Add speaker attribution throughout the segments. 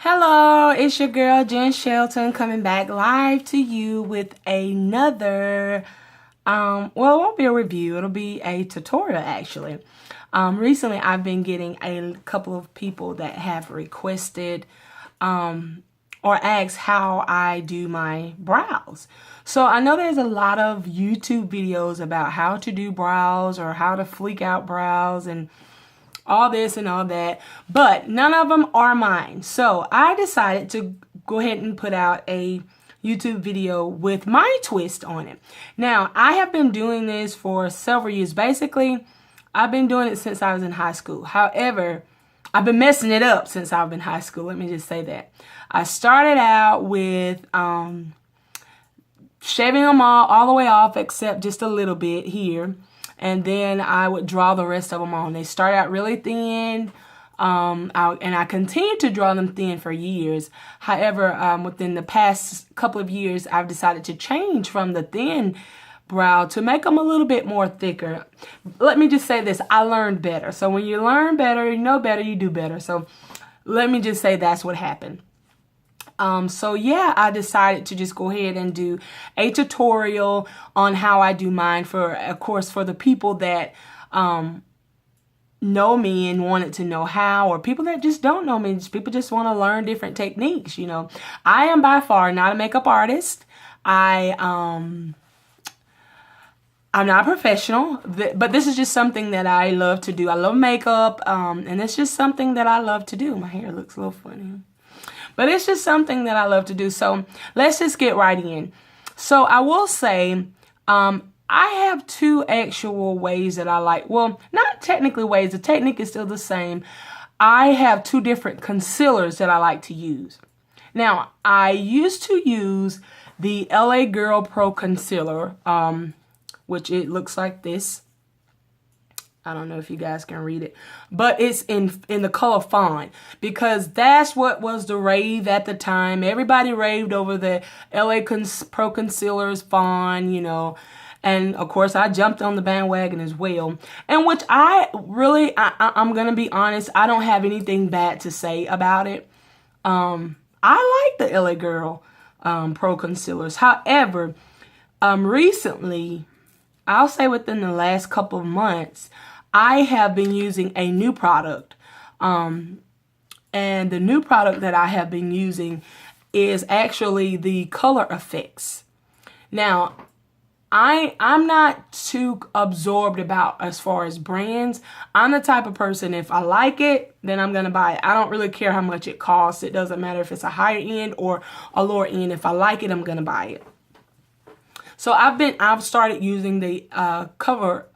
Speaker 1: Hello, it's your girl Jen Shelton coming back live to you with another, well, it won't be a review, it'll be a tutorial actually. Recently I've been getting a couple of people that have requested or asked how I do my brows. So I know there's a lot of YouTube videos about how to do brows or how to fleek out brows and all this and all that, but none of them are mine. So I decided to go ahead and put out a YouTube video with my twist on it. Now, I have been doing this for several years. Basically, I've been doing it since I was in high school. However, I've been messing it up since I've been in high school. Let me just say that. I started out with shaving them all the way off except just a little bit here. And then I would draw the rest of them on. They start out really thin, and I continued to draw them thin for years. However, within the past couple of years, I've decided to change from the thin brow to make them a little bit more thicker. Let me just say this, I learned better. So when you learn better, you know better, you do better. So let me just say that's what happened. So yeah, I decided to just go ahead and do a tutorial on how I do mine for, of course, for the people that know me and wanted to know how, or people that just don't know me, people just want to learn different techniques, you know. I am by far not a makeup artist. I'm not a professional, but this is just something that I love to do. I love makeup, and it's just something that I love to do. My hair looks a little funny. But it's just something that I love to do. So let's just get right in. So I will say, I have two actual ways that I like. Well, not technically ways. The technique is still the same. I have two different concealers that I like to use. Now, I used to use the LA Girl Pro Concealer, which it looks like this. I don't know if you guys can read it, but it's in the color fawn, because that's what was the rave at the time. Everybody raved over the LA Pro Concealer's fawn, you know, and of course I jumped on the bandwagon as well. And which I'm going to be honest, I don't have anything bad to say about it. I like the LA Girl Pro Concealers. However, recently, I'll say within the last couple of months, I have been using a new product, and the new product that I have been using is actually the Color Efex. Now, I'm not too absorbed about as far as brands. I'm the type of person, if I like it, then I'm going to buy it. I don't really care how much it costs. It doesn't matter if it's a higher end or a lower end. If I like it, I'm going to buy it. So I've started using the Color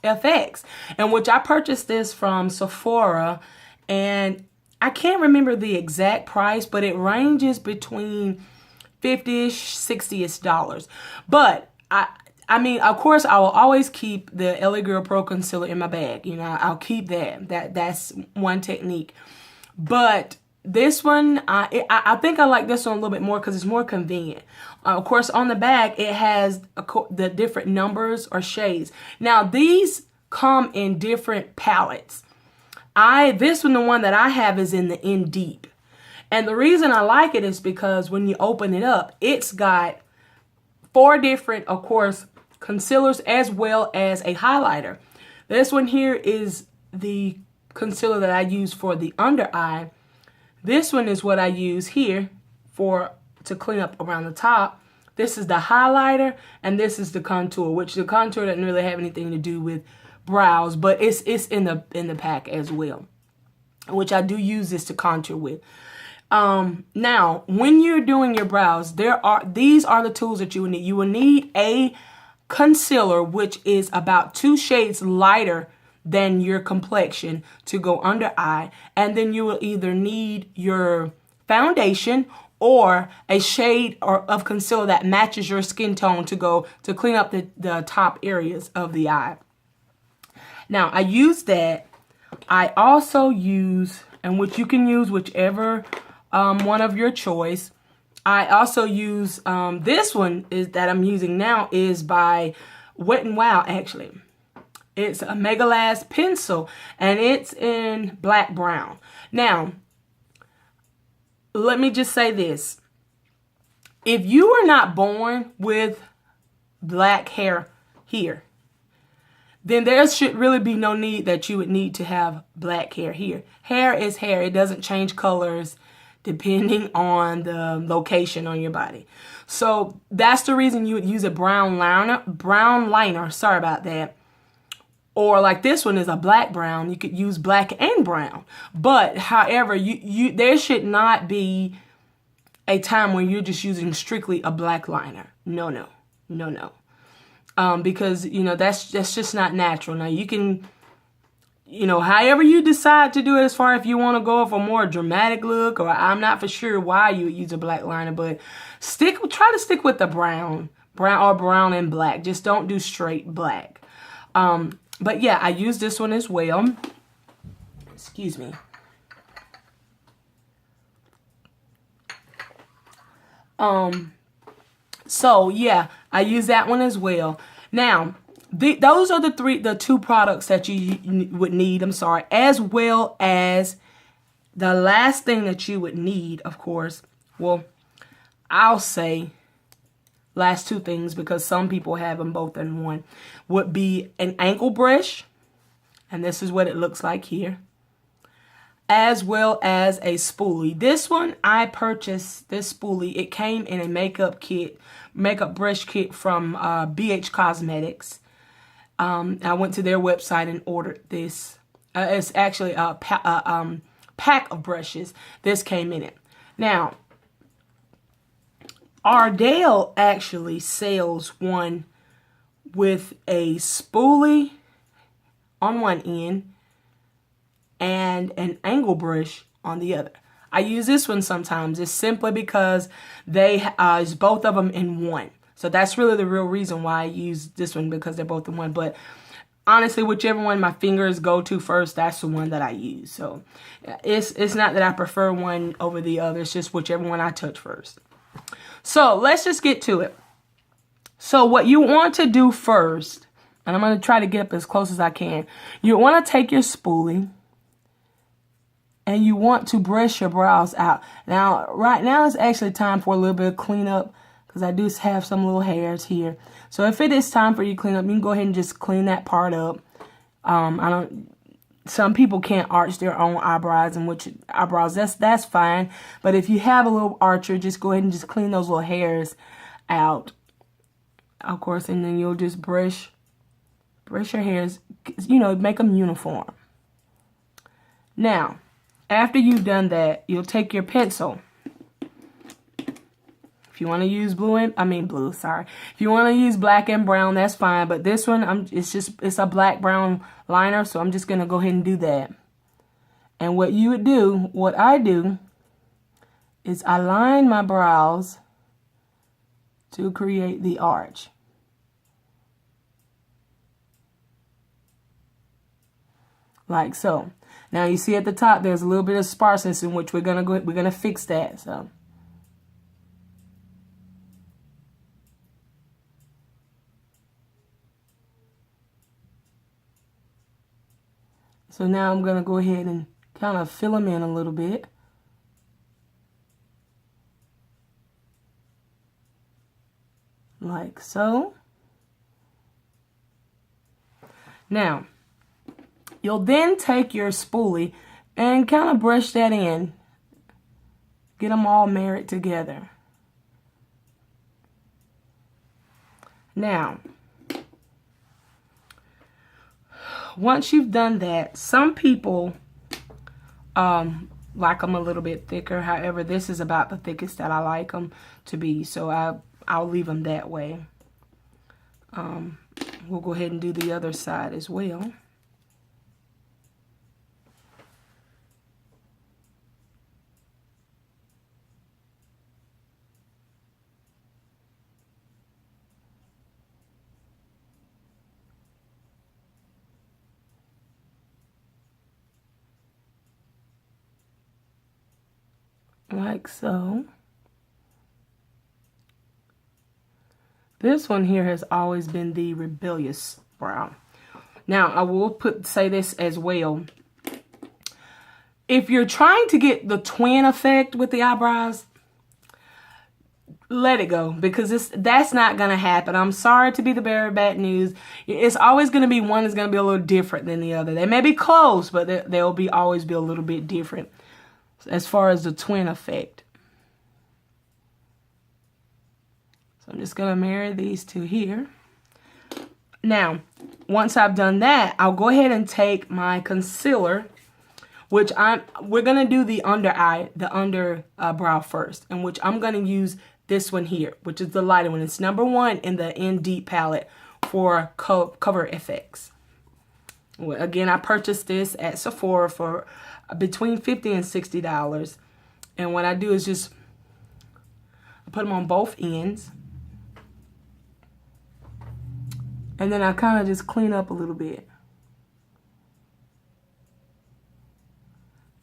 Speaker 1: FX, in which I purchased this from Sephora, and I can't remember the exact price, but it ranges between $50-ish, $60-ish dollars. But I mean, of course, I will always keep the LA Girl Pro Concealer in my bag. You know, I'll keep that. That's one technique. But this one, I think I like this one a little bit more because it's more convenient. Of course, on the back, it has the different numbers or shades. Now, these come in different palettes. This one, the one that I have, is in the In Deep. And the reason I like it is because when you open it up, it's got 4 different, of course, concealers as well as a highlighter. This one here is the concealer that I use for the under eye. This one is what I use here to clean up around the top. This is the highlighter, and this is the contour, which the contour doesn't really have anything to do with brows, but it's in the pack as well, which I do use this to contour with. Now, when you're doing your brows, these are the tools that you will need. You will need a concealer, which is about 2 shades lighter than your complexion to go under eye, and then you will either need your foundation or a shade of concealer that matches your skin tone to clean up the top areas of the eye. Now, I use that. I also use, and which you can use whichever one of your choice. I also use this one that I'm using now is by Wet n Wild, actually. It's a Mega Last pencil, and it's in black brown. Now, let me just say this. If you were not born with black hair here, then there should really be no need that you would need to have black hair here. Hair is hair. It doesn't change colors depending on the location on your body. So that's the reason you would use a brown liner. Sorry about that. Or like this one is a black brown. You could use black and brown. But however, there should not be a time where you're just using strictly a black liner. No. Because, that's just not natural. Now, you can, however you decide to do it, as far if you want to go for a more dramatic look, or I'm not for sure why you would use a black liner, but try to stick with the brown and black. Just don't do straight black. But yeah, I use this one as well. Excuse me. So yeah, I use that one as well. Now, those are the two products that you would need, as well as the last thing that you would need, of course. Well, I'll say last two things because some people have them both in one, would be an ankle brush, and this is what it looks like here, as well as a spoolie. This one, I purchased this spoolie. It came in a makeup brush kit from BH Cosmetics. I went to their website and ordered this. It's actually a pack of brushes. This came in it. Now, Ardell actually sells one with a spoolie on one end and an angle brush on the other. I use this one sometimes. It's simply because it's both of them in one. So that's really the real reason why I use this one, because they're both in one. But honestly, whichever one my fingers go to first, that's the one that I use. So it's not that I prefer one over the other. It's just whichever one I touch first. So let's just get to it. So what you want to do first, and I'm going to try to get up as close as I can. You want to take your spoolie and you want to brush your brows out. Now, right now it's actually time for a little bit of cleanup because I do have some little hairs here. So if it is time for you to clean up, you can go ahead and just clean that part up. Some people can't arch their own eyebrows, that's fine. But if you have a little archer, just go ahead and just clean those little hairs out, of course, and then you'll just brush your hairs, make them uniform. Now, after you've done that, you'll take your pencil. If you want to use If you want to use black and brown, that's fine. But this one, it's a black brown liner, so I'm just going to go ahead and do that. And what I do, is I line my brows to create the arch. Like so. Now you see at the top, there's a little bit of sparseness in which we're gonna fix that. So now I'm going to go ahead and kind of fill them in a little bit. Like so. Now, you'll then take your spoolie and kind of brush that in. Get them all married together. Now, once you've done that, some people like them a little bit thicker. However, this is about the thickest that I like them to be, so I'll leave them that way. We'll go ahead and do the other side as well. Like so. This one here has always been the rebellious brow. Now, I will say this as well. if you're trying to get the twin effect with the eyebrows, let it go, because that's not going to happen. I'm sorry to be the bearer of bad news. It's always going to be one is going to be a little different than the other. They may be close, but they'll always be a little bit different as far as the twin effect. So I'm just going to marry these two here. Now, once I've done that, I'll go ahead and take my concealer, which we're going to do the under brow first, and which I'm going to use this one here, which is the lighter one. It's number 1 in the In Deep palette for Cover FX. Well, again, I purchased this at Sephora for between $50 and $60. And what I do is just put them on both ends. And then I kind of just clean up a little bit.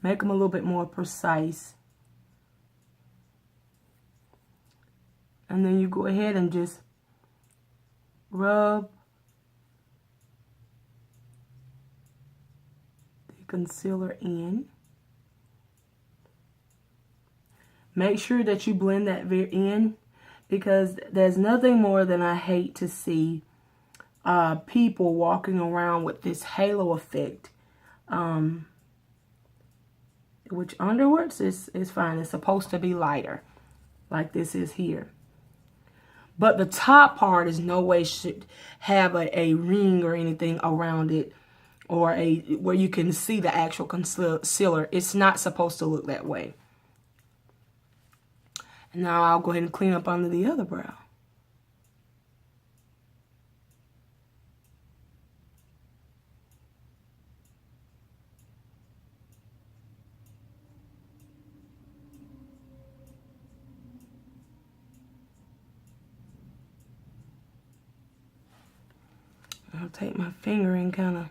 Speaker 1: Make them a little bit more precise. And then you go ahead and just rub the concealer in. Make sure that you blend that in, because there's nothing more than I hate to see people walking around with this halo effect. Which underwards is fine. It's supposed to be lighter, like this is here. But the top part is no way should have a ring or anything around it, or where you can see the actual concealer. It's not supposed to look that way. And now I'll go ahead and clean up under the other brow. I'll take my finger and kind of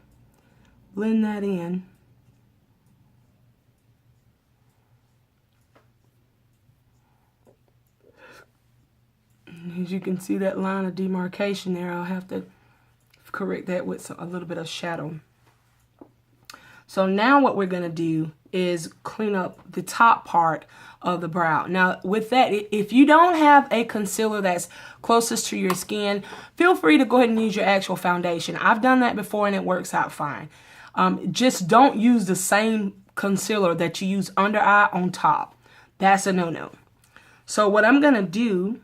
Speaker 1: blend that in. And as you can see that line of demarcation there, I'll have to correct that with a little bit of shadow. So now what we're going to do is clean up the top part of the brow. Now with that, if you don't have a concealer that's closest to your skin, feel free to go ahead and use your actual foundation. I've done that before and it works out fine. Just don't use the same concealer that you use under eye on top. That's a no-no. So what I'm going to do,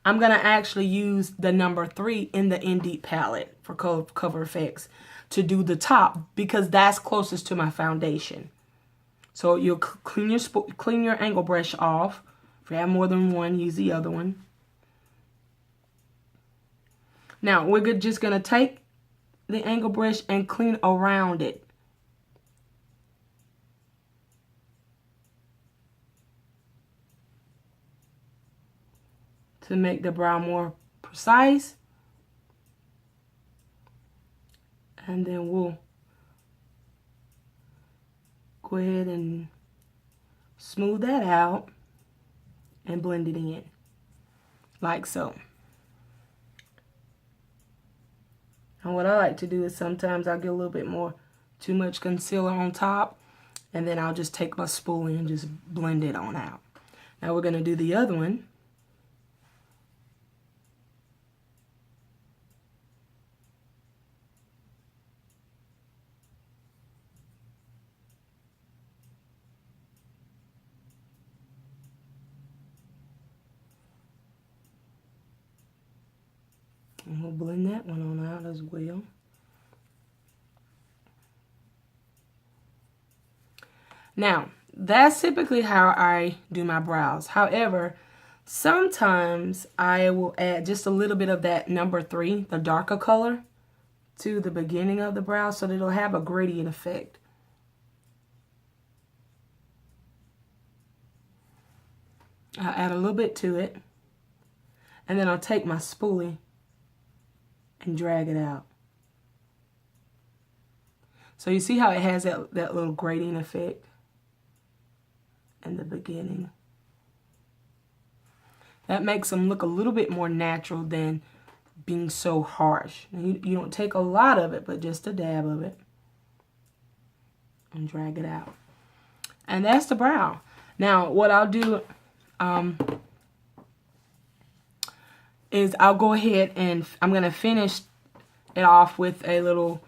Speaker 1: I'm going to actually use the number 3 in the In Deep palette for Cover FX to do the top, because that's closest to my foundation. So you'll clean your angle brush off. If you have more than one, use the other one. Now we're just going to take the angle brush and clean around it. To make the brow more precise. And then we'll go ahead and smooth that out and blend it in, like so. And what I like to do is sometimes I'll get a little bit too much concealer on top, and then I'll just take my spoolie and just blend it on out. Now we're going to do the other one. And we'll blend that one on out as well. Now, that's typically how I do my brows. However, sometimes I will add just a little bit of that number 3, the darker color, to the beginning of the brow so that it'll have a gradient effect. I'll add a little bit to it, and then I'll take my spoolie and drag it out. So you see how it has that little gradient effect in the beginning. That makes them look a little bit more natural than being so harsh. You don't take a lot of it, but just a dab of it. And drag it out. And that's the brow. Now, what I'll do is I'll go ahead and I'm going to finish it off with a little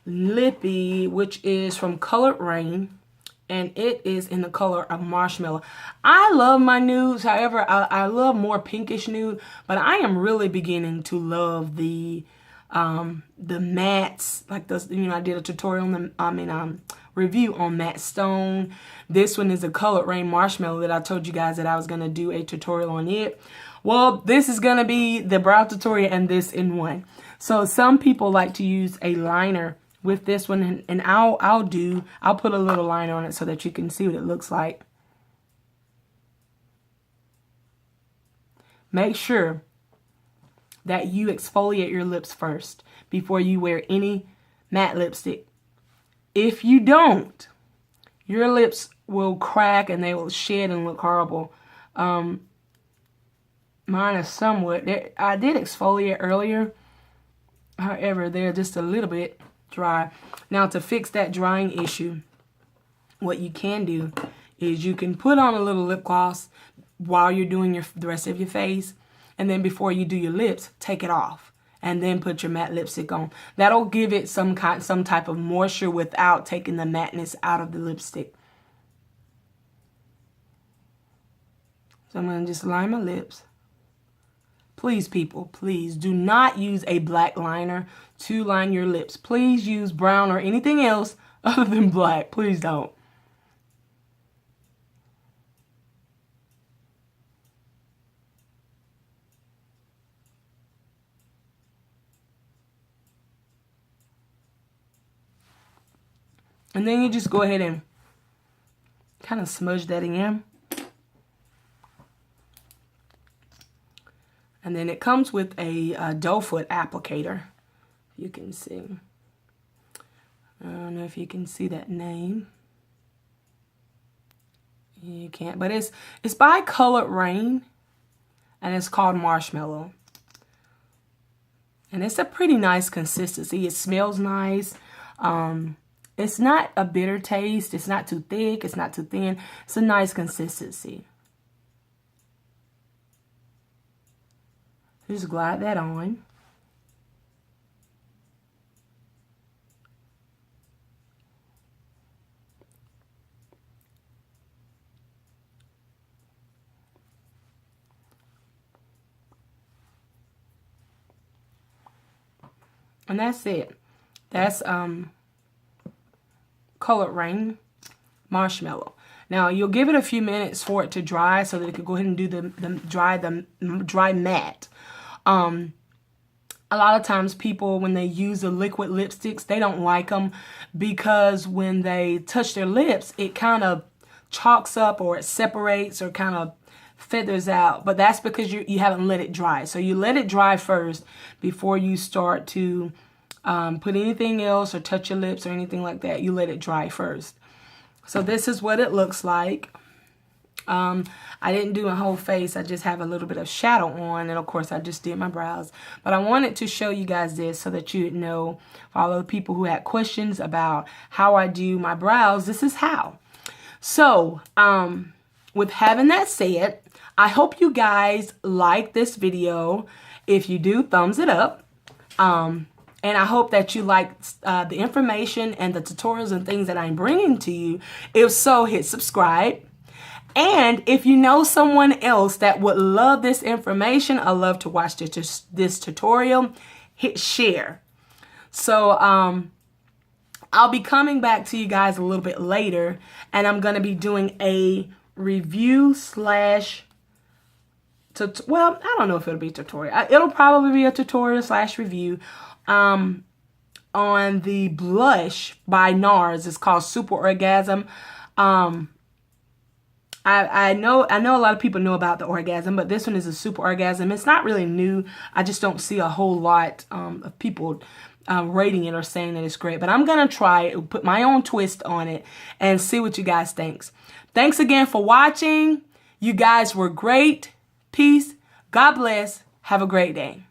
Speaker 1: lippy, which is from Colored Rain. And it is in the color of Marshmallow. I love my nudes. However, I love more pinkish nude. But I am really beginning to love the mattes. Like this, I did a tutorial on review on Matte Stone. This one is a Colored Rain Marshmallow that I told you guys that I was going to do a tutorial on it. Well, this is going to be the brow tutorial and this in one. So some people like to use a liner with this one, and I'll put a little liner on it so that you can see what it looks like. Make sure that you exfoliate your lips first before you wear any matte lipstick. If you don't, your lips will crack and they will shed and look horrible. Mine is somewhat. I did exfoliate earlier. However, they're just a little bit dry. Now, to fix that drying issue, what you can do is you can put on a little lip gloss while you're doing the rest of your face, and then before you do your lips, take it off and then put your matte lipstick on. That'll give it some type of moisture without taking the matteness out of the lipstick. So I'm going to just line my lips. Please, people, please do not use a black liner to line your lips. Please use brown or anything else other than black. Please don't. And then you just go ahead and kind of smudge that in. And then it comes with a doe foot applicator. You can see. I don't know if you can see that name. You can't, but it's by Colored Rain, and it's called Marshmallow. And it's a pretty nice consistency. It smells nice. It's not a bitter taste. It's not too thick. It's not too thin. It's a nice consistency. Just glide that on. And that's it. That's Colored Rain Marshmallow. Now, you'll give it a few minutes for it to dry so that it can go ahead and do the dry matte. A lot of times people, when they use the liquid lipsticks, they don't like them because when they touch their lips, it kind of chalks up or it separates or kind of feathers out. But that's because you haven't let it dry. So you let it dry first before you start to put anything else or touch your lips or anything like that. You let it dry first. So this is what it looks like. I didn't do a whole face. I just have a little bit of shadow on. And of course, I just did my brows. But I wanted to show you guys this so that you'd know, for all of the people who had questions about how I do my brows, this is how. So, with having that said, I hope you guys like this video. If you do, thumbs it up. And I hope that you like the information and the tutorials and things that I'm bringing to you. If so, hit subscribe. And if you know someone else that would love this information, I love to watch this tutorial, hit share. So I'll be coming back to you guys a little bit later, and I'm going to be doing a review slash, well, I don't know if it'll be tutorial. It'll probably be a tutorial slash review on the blush by NARS. It's called Super Orgasm. I know a lot of people know about the Orgasm, but this one is a Super Orgasm. It's not really new. I just don't see a whole lot of people rating it or saying that it's great. But I'm going to try it, put my own twist on it, and see what you guys think. Thanks again for watching. You guys were great. Peace. God bless. Have a great day.